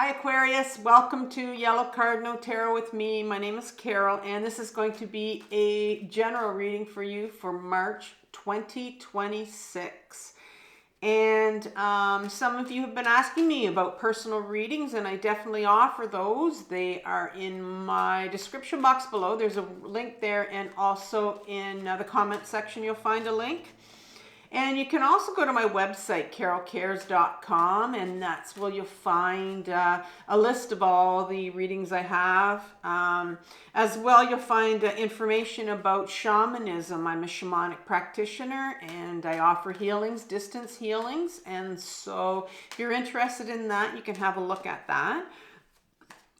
Hi Aquarius, welcome to Yellow Cardinal Tarot with me. My name is Carole and this is going to be a general reading for you for March 2026. And some of you have been asking me about personal readings and I definitely offer those. They are in my description box below. There's a link there, and also in the comment section you'll find a link. And you can also go to my website, carolecares.com, and that's where you'll find a list of all the readings I have. As well, you'll find information about shamanism. I'm a shamanic practitioner, and I offer healings, distance healings. And so if you're interested in that, you can have a look at that.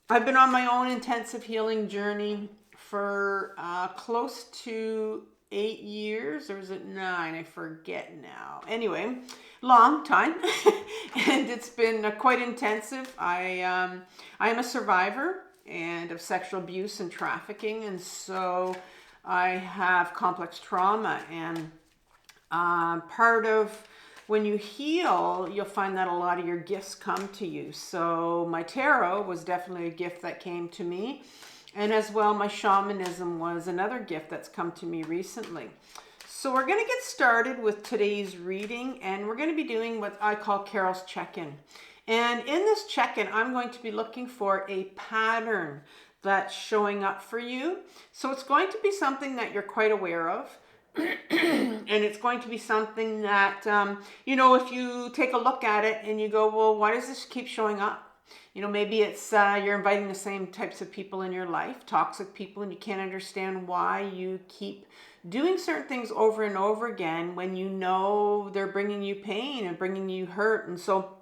I've been on my own intensive healing journey for close to 8 years, or is it 9? I forget now. Anyway, long time, and it's been quite intensive. I am a survivor and of sexual abuse and trafficking, and so I have complex trauma. And part of when you heal, you'll find that a lot of your gifts come to you. So my tarot was definitely a gift that came to me. And as well, my shamanism was another gift that's come to me recently. So we're going to get started with today's reading, and we're going to be doing what I call Carole's check-in. And in this check-in, I'm going to be looking for a pattern that's showing up for you. So it's going to be something that you're quite aware of. And it's going to be something that, you know, if you take a look at it and you go, well, why does this keep showing up? You know, maybe it's you're inviting the same types of people in your life, toxic people, and you can't understand why you keep doing certain things over and over again when you know they're bringing you pain and bringing you hurt. And so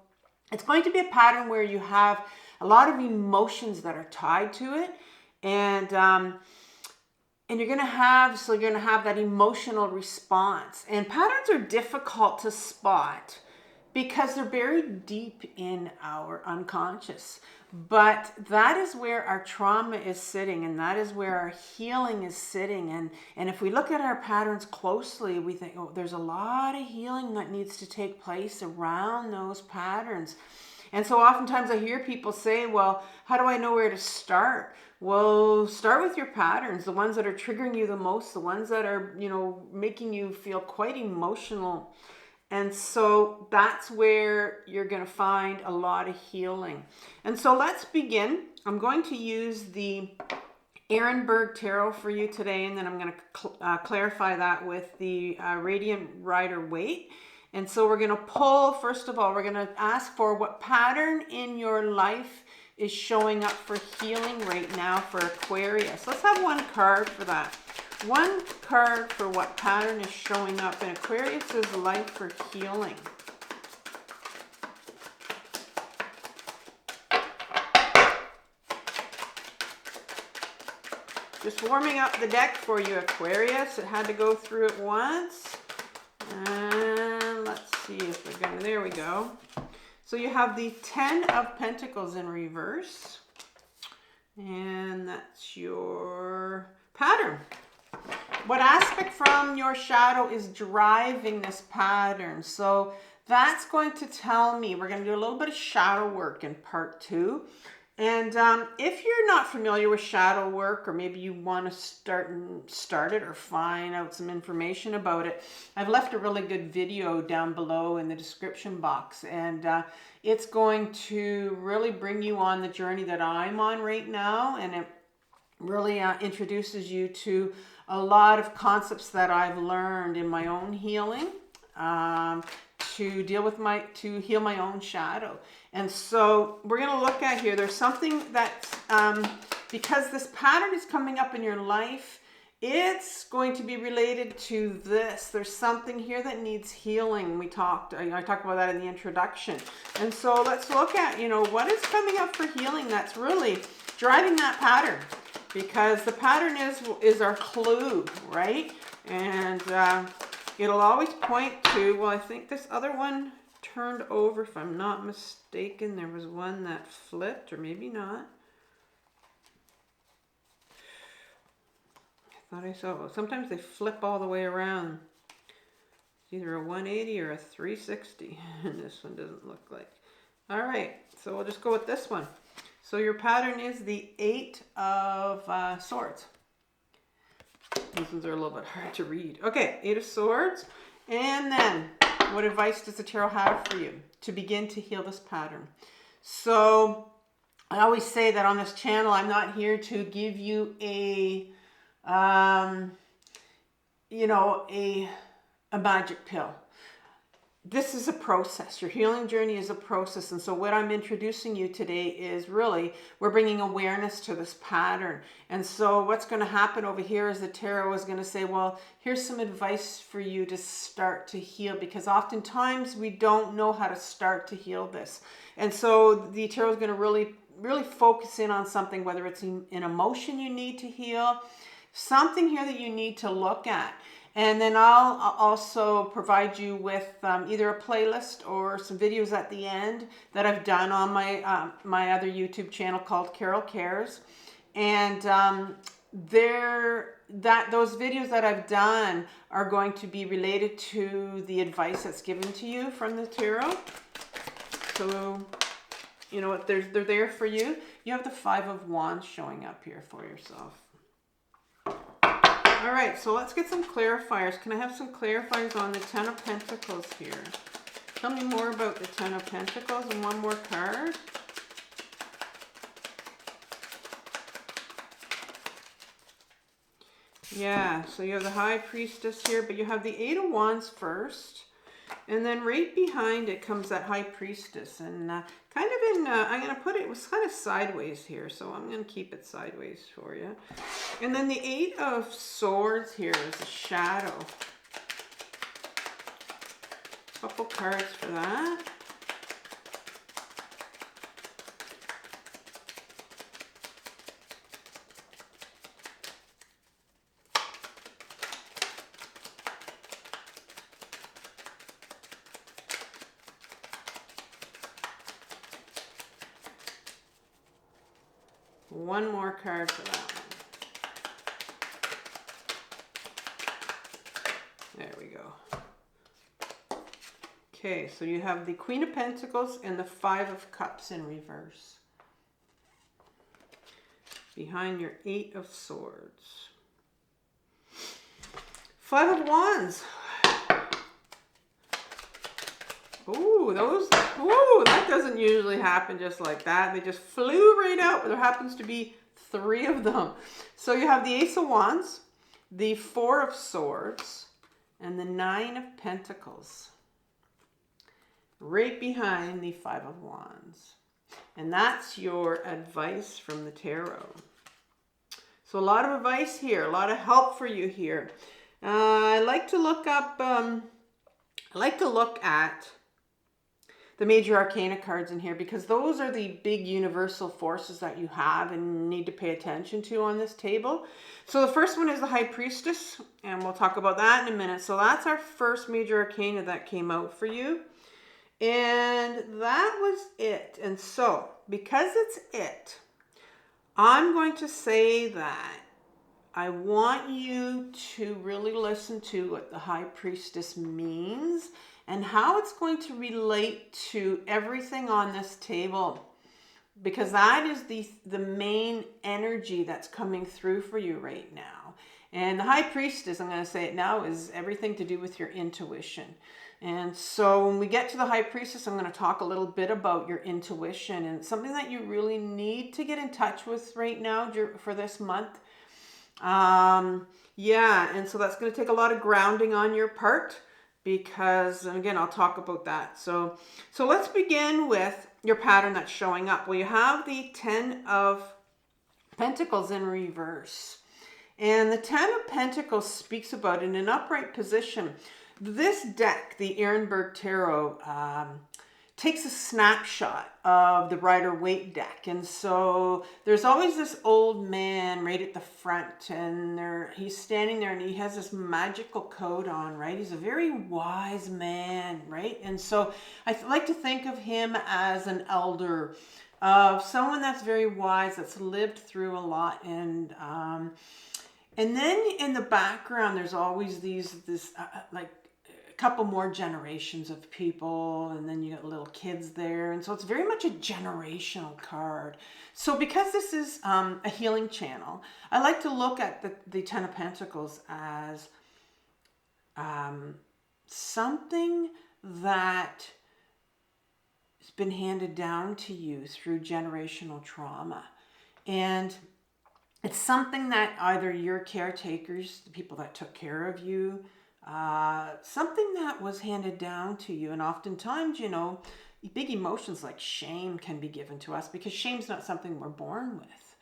it's going to be a pattern where you have a lot of emotions that are tied to it. And you're going to have that emotional response. And patterns are difficult to spot because they're buried deep in our unconscious. But that is where our trauma is sitting, and that is where our healing is sitting. And if we look at our patterns closely, we think, oh, there's a lot of healing that needs to take place around those patterns. And so oftentimes I hear people say, well, how do I know where to start? Well, start with your patterns, the ones that are triggering you the most, the ones that are, you know, making you feel quite emotional. And so that's where you're going to find a lot of healing. And so let's begin. I'm going to use the Ehrenberg Tarot for you today, and then I'm going to clarify that with the Radiant Rider-Waite. And so we're going to pull, first of all, we're going to ask for what pattern in your life is showing up for healing right now for Aquarius. Let's have one card for that. One card for what pattern is showing up in Aquarius's life for healing. Just warming up the deck for you, Aquarius. It had to go through it once. And let's see if we're going to, there we go. So you have the 10 of Pentacles in reverse. And that's your pattern. What aspect from your shadow is driving this pattern? So that's going to tell me, we're going to do a little bit of shadow work in part 2. And if you're not familiar with shadow work, or maybe you want to start it or find out some information about it, I've left a really good video down below in the description box. And it's going to really bring you on the journey that I'm on right now. And it really introduces you to a lot of concepts that I've learned in my own healing to heal my own shadow. And so we're going to look at here, there's something that's, because this pattern is coming up in your life, it's going to be related to this. There's something here that needs healing. I talked about that in the introduction. And so let's look at, you know, what is coming up for healing that's really driving that pattern. Because the pattern is our clue, right? And it'll always point to, well, I think this other one turned over, if I'm not mistaken. There was one that flipped, or maybe not. I thought I saw, well, sometimes they flip all the way around. It's either a 180 or a 360, and this one doesn't look like. All right, so we'll just go with this one. So your pattern is the 8 of Swords. These ones are a little bit hard to read. Okay, 8 of Swords. And then, what advice does the tarot have for you to begin to heal this pattern? So, I always say that on this channel, I'm not here to give you a, you know, a magic pill. This is a process. Your healing journey is a process. And so what I'm introducing you today is really, we're bringing awareness to this pattern. And so what's going to happen over here is the tarot is going to say, well, here's some advice for you to start to heal, because oftentimes we don't know how to start to heal this. And so the tarot is going to really focus in on something, whether it's an emotion you need to heal, something here that you need to look at. And then I'll also provide you with either a playlist or some videos at the end that I've done on my my other YouTube channel called Carole Cares. And those videos that I've done are going to be related to the advice that's given to you from the tarot. So, you know what, they're there for you. You have the 5 of Wands showing up here for yourself. All right, so let's get some clarifiers. Can I have some clarifiers on the 10 of Pentacles here? Tell me more about the 10 of Pentacles and one more card. Yeah, so you have the High Priestess here, but you have the 8 of Wands first. And then right behind it comes that High Priestess. And kind of in, I'm going to put it, it was kind of sideways here. So I'm going to keep it sideways for you. And then the 8 of Swords here is a shadow. Couple cards for that. One more card for that one. There we go. Okay, so you have the Queen of Pentacles and the 5 of Cups in reverse. Behind your 8 of Swords. 5 of Wands. Ooh, that doesn't usually happen just like that. They just flew right out, but there happens to be 3 of them. So you have the Ace of Wands, the 4 of Swords, and the 9 of Pentacles. Right behind the 5 of Wands. And that's your advice from the tarot. So a lot of advice here, a lot of help for you here. I like to look up, at the major arcana cards in here, because those are the big universal forces that you have and need to pay attention to on this table. So the first one is the High Priestess, and we'll talk about that in a minute. So that's our first major arcana that came out for you. And that was it. And so, because it's it, I'm going to say that I want you to really listen to what the High Priestess means and how it's going to relate to everything on this table, because that is the main energy that's coming through for you right now. And the High Priestess, I'm going to say it now, is everything to do with your intuition. And so when we get to the High Priestess, I'm going to talk a little bit about your intuition, and it's something that you really need to get in touch with right now for this month. Yeah, and so that's going to take a lot of grounding on your part, because, and again, I'll talk about that. So let's begin with your pattern that's showing up. Well, you have the 10 of Pentacles in reverse. And the 10 of Pentacles speaks about in an upright position. This deck, the Ehrenberg Tarot, takes a snapshot of the Rider-Waite deck. And so there's always this old man right at the front, and he's standing there and he has this magical coat on, right? He's a very wise man, right? And so I like to think of him as an elder, of someone that's very wise, that's lived through a lot. And then in the background, there's always this couple more generations of people, and then you got little kids there. And so it's very much a generational card. So because this is a healing channel, I like to look at the Ten of Pentacles as something that has been handed down to you through generational trauma. And it's something that either your caretakers, the people that took care of you, something that was handed down to you. And oftentimes, you know, big emotions like shame can be given to us, because shame's not something we're born with.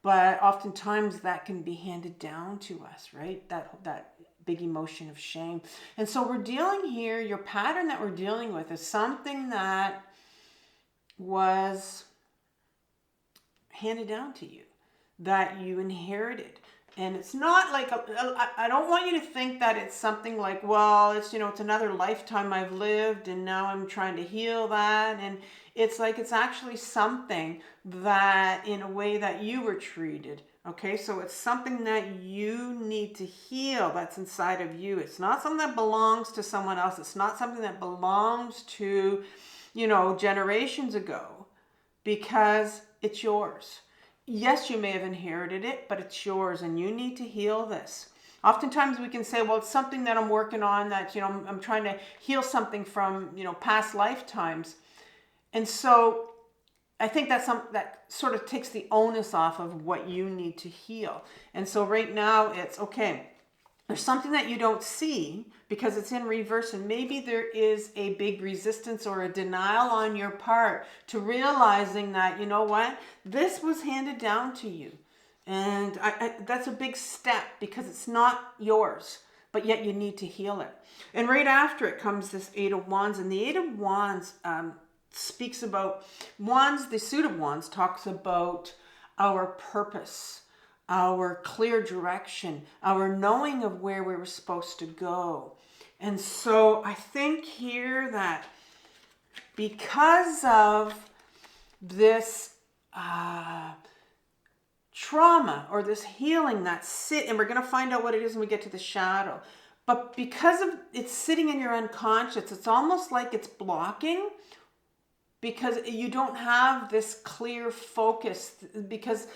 But oftentimes that can be handed down to us, right? That big emotion of shame. And so we're dealing here, your pattern that we're dealing with is something that was handed down to you, that you inherited. And it's not like, I don't want you to think that it's something like, well, it's, you know, it's another lifetime I've lived and now I'm trying to heal that. And it's like, it's actually something that in a way that you were treated. Okay, so it's something that you need to heal that's inside of you. It's not something that belongs to someone else. It's not something that belongs to, you know, generations ago, because it's yours. Yes, you may have inherited it, but it's yours and you need to heal this. Oftentimes we can say, well, it's something that I'm working on, that, you know, I'm trying to heal something from, you know, past lifetimes. And so I think that's that sort of takes the onus off of what you need to heal. And so right now it's, okay, there's something that you don't see because it's in reverse, and maybe there is a big resistance or a denial on your part to realizing that, you know what, this was handed down to you. And that's a big step, because it's not yours, but yet you need to heal it. And right after it comes this Eight of Wands, and the Eight of Wands speaks about wands. The suit of wands talks about our purpose, our clear direction, our knowing of where we were supposed to go. And so I think here that because of this trauma or this healing that's and we're going to find out what it is when we get to the shadow, but because of it's sitting in your unconscious, it's almost like it's blocking, because you don't have this clear focus, because,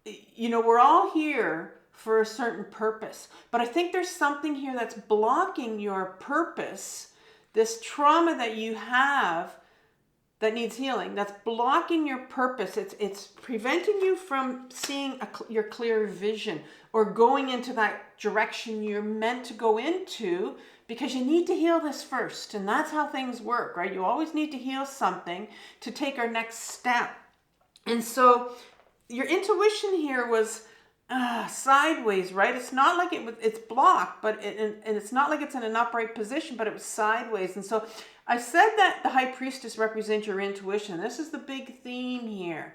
you know, we're all here for a certain purpose. But I think there's something here that's blocking your purpose, this trauma that you have that needs healing, that's blocking your purpose. It's preventing you from seeing your clear vision or going into that direction you're meant to go into, because you need to heal this first. And that's how things work, right? You always need to heal something to take our next step. And so your intuition here was sideways, right? It's not like it's blocked, but and it's not like it's in an upright position, but it was sideways. And so I said that the High Priestess represents your intuition. This is the big theme here.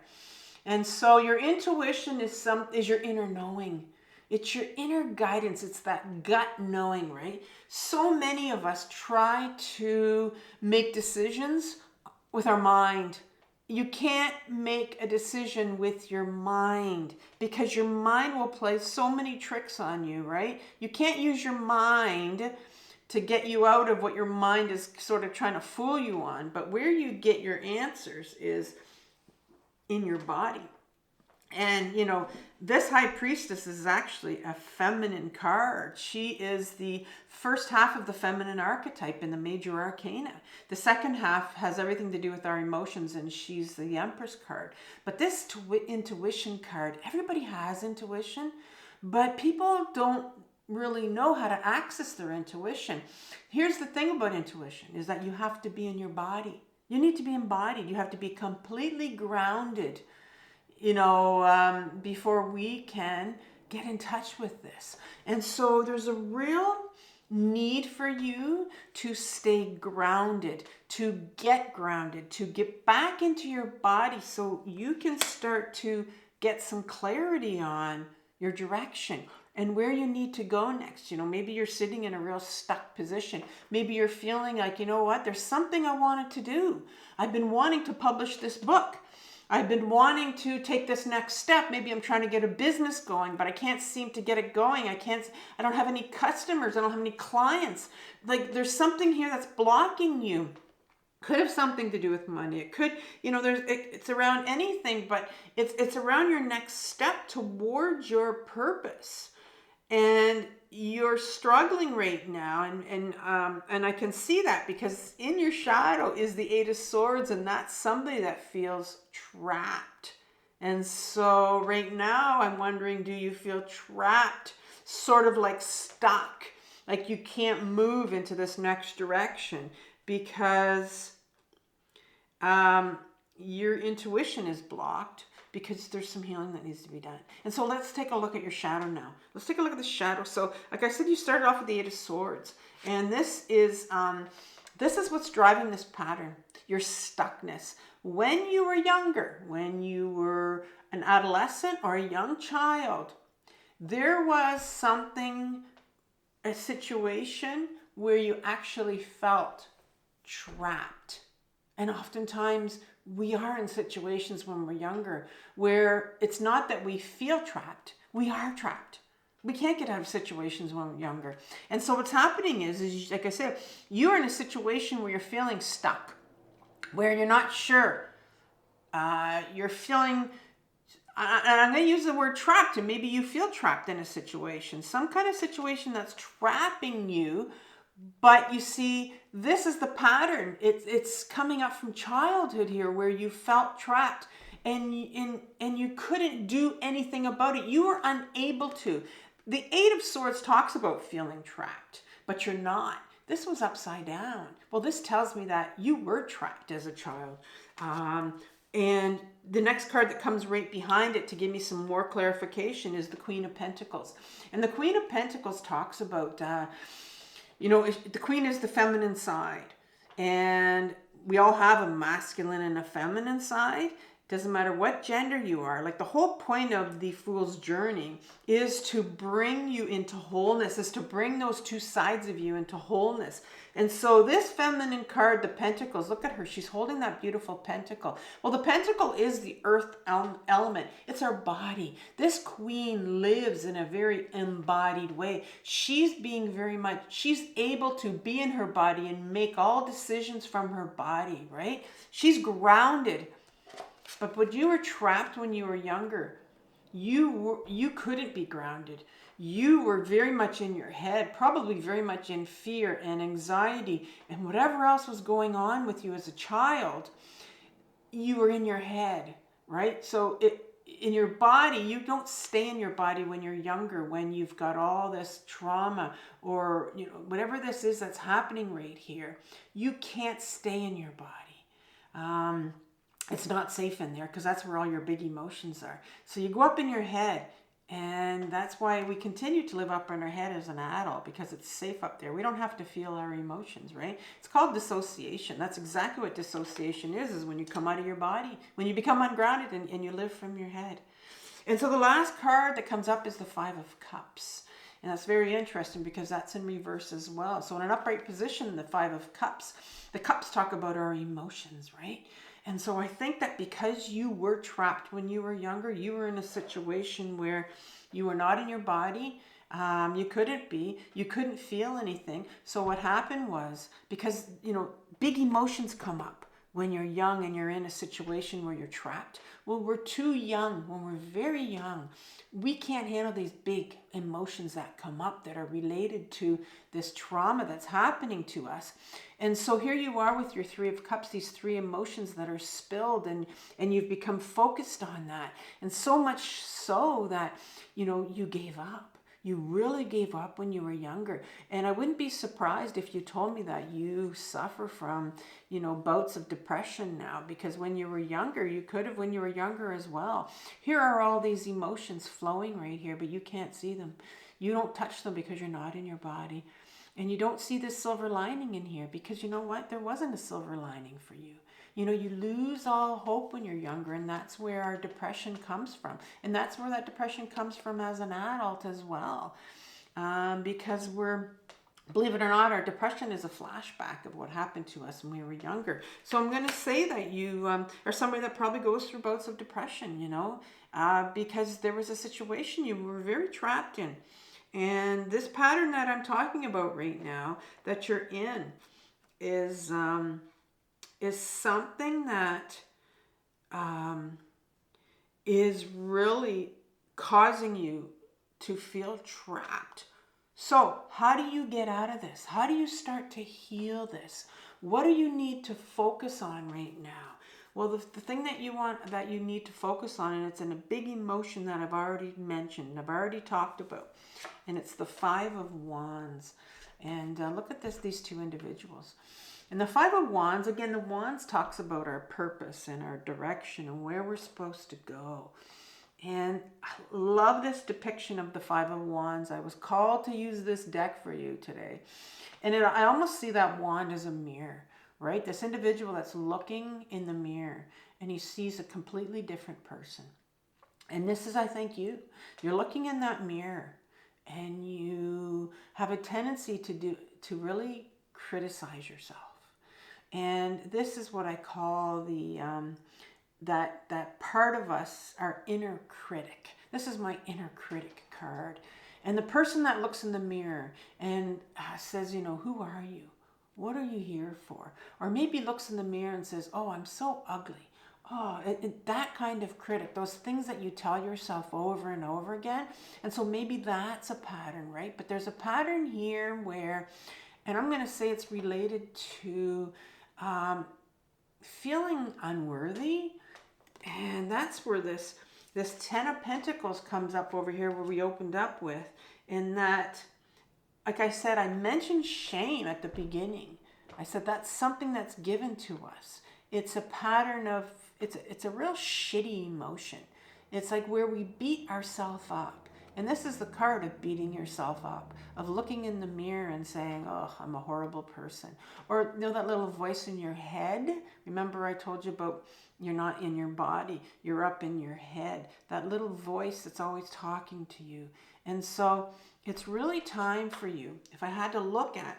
And so your intuition is your inner knowing. It's your inner guidance. It's that gut knowing, right? So many of us try to make decisions with our mind. You can't make a decision with your mind, because your mind will play so many tricks on you, right? You can't use your mind to get you out of what your mind is sort of trying to fool you on. But where you get your answers is in your body. And, you know, this High Priestess is actually a feminine card. She is the first half of the feminine archetype in the major arcana. The second half has everything to do with our emotions, and she's the Empress card. But this intuition card, everybody has intuition, but people don't really know how to access their intuition. Here's the thing about intuition, is that you have to be in your body. You need to be embodied. You have to be completely grounded, you know, before we can get in touch with this. And so there's a real need for you to stay grounded, to get back into your body, so you can start to get some clarity on your direction and where you need to go next. You know, maybe you're sitting in a real stuck position. Maybe you're feeling like, you know what, there's something I wanted to do. I've been wanting to publish this book. I've been wanting to take this next step. Maybe I'm trying to get a business going, but I can't seem to get it going. I don't have any customers. I don't have any clients. Like there's something here that's blocking you. Could have something to do with money. It could, it's around anything, but it's around your next step towards your purpose. And you're struggling right now, and I can see that because in your shadow is the Eight of Swords, and that's somebody that feels trapped. And so right now I'm wondering, do you feel trapped, sort of like stuck, like you can't move into this next direction because your intuition is blocked? Because there's some healing that needs to be done. And so let's take a look at your shadow now. Let's take a look at the shadow. So like I said, you started off with the Eight of Swords. And this is what's driving this pattern, your stuckness. When you were younger, when you were an adolescent or a young child, there was something, a situation where you actually felt trapped. And oftentimes we are in situations when we're younger where it's not that we feel trapped, we are trapped. We can't get out of situations when we're younger. And so what's happening is like I said, you're in a situation where you're feeling stuck, where you're not sure. You're feeling, and I'm going to use the word trapped, and maybe you feel trapped in a situation, some kind of situation that's trapping you. But you see, this is the pattern. It's coming up from childhood here where you felt trapped and you couldn't do anything about it. You were unable to. The Eight of Swords talks about feeling trapped, but you're not. This was upside down. Well, this tells me that you were trapped as a child. And the next card that comes right behind it to give me some more clarification is the Queen of Pentacles. And the Queen of Pentacles talks about... the Queen is the feminine side, and we all have a masculine and a feminine side. Doesn't matter what gender you are. Like the whole point of the Fool's Journey is to bring you into wholeness, is to bring those two sides of you into wholeness. And so this feminine card, the Pentacles, look at her. She's holding that beautiful pentacle. Well, the pentacle is the earth element. It's our body. This queen lives in a very embodied way. She's able to be in her body and make all decisions from her body, right? She's grounded. But when you were trapped when you were younger, you couldn't be grounded. You were very much in your head, probably very much in fear and anxiety and whatever else was going on with you as a child. You were in your head, right? So in your body, you don't stay in your body when you're younger, when you've got all this trauma or whatever this is that's happening right here. You can't stay in your body. It's not safe in there because that's where all your big emotions are. So you go up in your head, and that's why we continue to live up in our head as an adult, because it's safe up there. We don't have to feel our emotions, right? It's called dissociation. That's exactly what dissociation is when you come out of your body, when you become ungrounded and you live from your head. And so the last card that comes up is the Five of Cups. And that's very interesting because that's in reverse as well. So in an upright position, the Five of Cups, the cups talk about our emotions, right? And so I think that because you were trapped when you were younger, you were in a situation where you were not in your body. You couldn't feel anything. So what happened was, because, big emotions come up when you're young and you're in a situation where you're trapped. Well, we're too young. When we're very young, we can't handle these big emotions that come up that are related to this trauma that's happening to us. And so here you are with your Three of Cups, these three emotions that are spilled, and you've become focused on that. And so much so that, you gave up. You really gave up when you were younger. And I wouldn't be surprised if you told me that you suffer from, bouts of depression now, because when you were younger, you could have when you were younger as well. Here are all these emotions flowing right here, but you can't see them. You don't touch them because you're not in your body. And you don't see this silver lining in here because you know what? There wasn't a silver lining for you. You lose all hope when you're younger, and that's where our depression comes from. And that's where that depression comes from as an adult as well. Because we're believe it or not, our depression is a flashback of what happened to us when we were younger. So I'm going to say that you are somebody that probably goes through bouts of depression, because there was a situation you were very trapped in. And this pattern that I'm talking about right now that you're in is something that is really causing you to feel trapped. So how do you get out of this? How do you start to heal this? What do you need to focus on right now? Well, the thing that you need to focus on, and it's in a big emotion that I've already mentioned, I've already talked about, and it's the Five of Wands. And look at these two individuals. And the Five of Wands, again, the Wands talks about our purpose and our direction and where we're supposed to go. And I love this depiction of the Five of Wands. I was called to use this deck for you today. And I almost see that wand as a mirror, right? This individual that's looking in the mirror and he sees a completely different person. And this is, I think, you. You're looking in that mirror and you have a tendency to really criticize yourself. And this is what I call the that part of us, our inner critic. This is my inner critic card. And the person that looks in the mirror and says, who are you? What are you here for? Or maybe looks in the mirror and says, oh, I'm so ugly. Oh, that kind of critic, those things that you tell yourself over and over again. And so maybe that's a pattern, right? But there's a pattern here where, and I'm going to say it's related to feeling unworthy. And that's where this Ten of Pentacles comes up over here where we opened up with. In that, like I said, I mentioned shame at the beginning. I said that's something that's given to us. It's a pattern of, it's a real shitty emotion. It's like where we beat ourselves up. And this is the card of beating yourself up, of looking in the mirror and saying, oh, I'm a horrible person. Or that little voice in your head. Remember I told you about you're not in your body, you're up in your head. That little voice that's always talking to you. And so it's really time for you. If I had to look at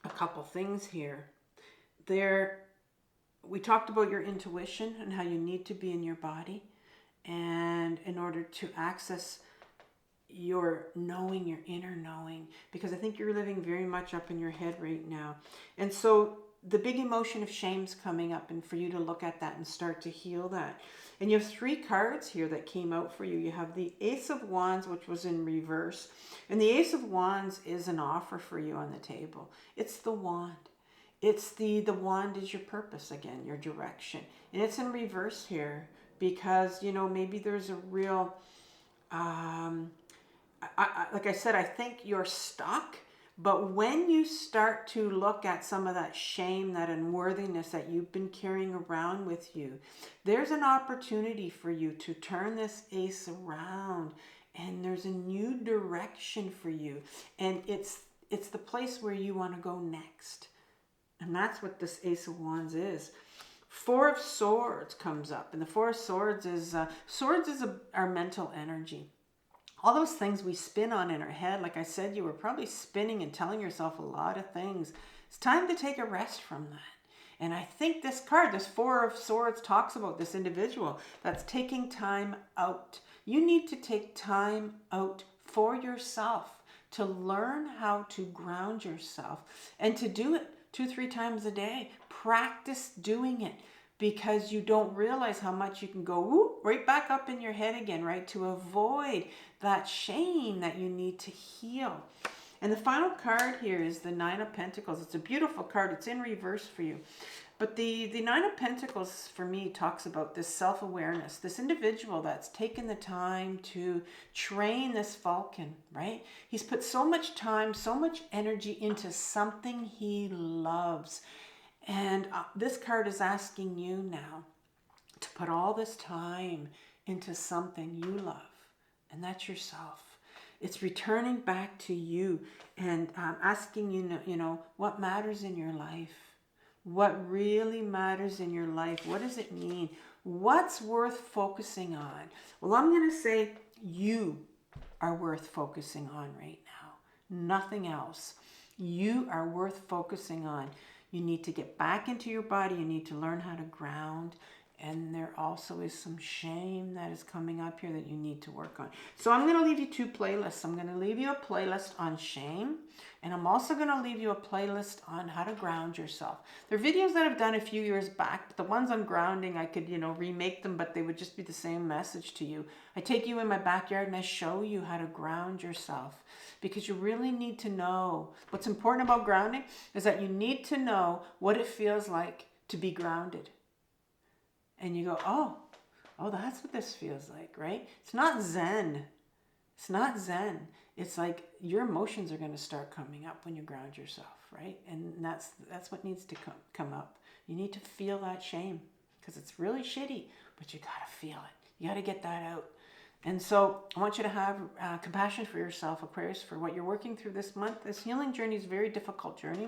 a couple things here, we talked about your intuition and how you need to be in your body. And in order to access your knowing, your inner knowing, because I think you're living very much up in your head right now. And so the big emotion of shame's coming up, and for you to look at that and start to heal that. And you have three cards here that came out for you. You have the Ace of Wands, which was in reverse. And the Ace of Wands is an offer for you on the table. It's the wand. It's the wand is your purpose again, your direction. And it's in reverse here because, maybe there's a real, like I said, I think you're stuck. But when you start to look at some of that shame, that unworthiness that you've been carrying around with you, there's an opportunity for you to turn this ace around, and there's a new direction for you. And it's the place where you want to go next. And that's what this Ace of Wands is. Four of Swords comes up, and the Four of Swords is our mental energy. All those things we spin on in our head, like I said, you were probably spinning and telling yourself a lot of things. It's time to take a rest from that. And I think this card, this Four of Swords, talks about this individual that's taking time out. You need to take time out for yourself to learn how to ground yourself and to do it 2-3 times a day. Practice doing it, because you don't realize how much you can go right back up in your head again, right? To avoid that shame that you need to heal. And the final card here is the Nine of Pentacles. It's a beautiful card. It's in reverse for you. But the Nine of Pentacles for me talks about this self-awareness, this individual that's taken the time to train this falcon, right? He's put so much time, so much energy into something he loves. And this card is asking you now to put all this time into something you love, and that's yourself. It's returning back to you and asking you, what matters in your life? What really matters in your life? What does it mean? What's worth focusing on? Well, I'm going to say you are worth focusing on right now. Nothing else. You are worth focusing on. You need to get back into your body. You need to learn how to ground. And there also is some shame that is coming up here that you need to work on. So I'm going to leave you 2 playlists. I'm going to leave you a playlist on shame. And I'm also going to leave you a playlist on how to ground yourself. They're videos that I've done a few years back. But the ones on grounding, I could, remake them, but they would just be the same message to you. I take you in my backyard and I show you how to ground yourself. Because you really need to know. What's important about grounding is that you need to know what it feels like to be grounded. And you go, oh, that's what this feels like, right? It's not Zen. It's not Zen. It's like your emotions are going to start coming up when you ground yourself, right? And that's what needs to come up. You need to feel that shame because it's really shitty, but you got to feel it. You got to get that out. And so I want you to have compassion for yourself, Aquarius, for what you're working through this month. This healing journey is a very difficult journey,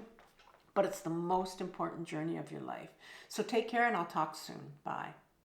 but it's the most important journey of your life. So take care and I'll talk soon. Bye.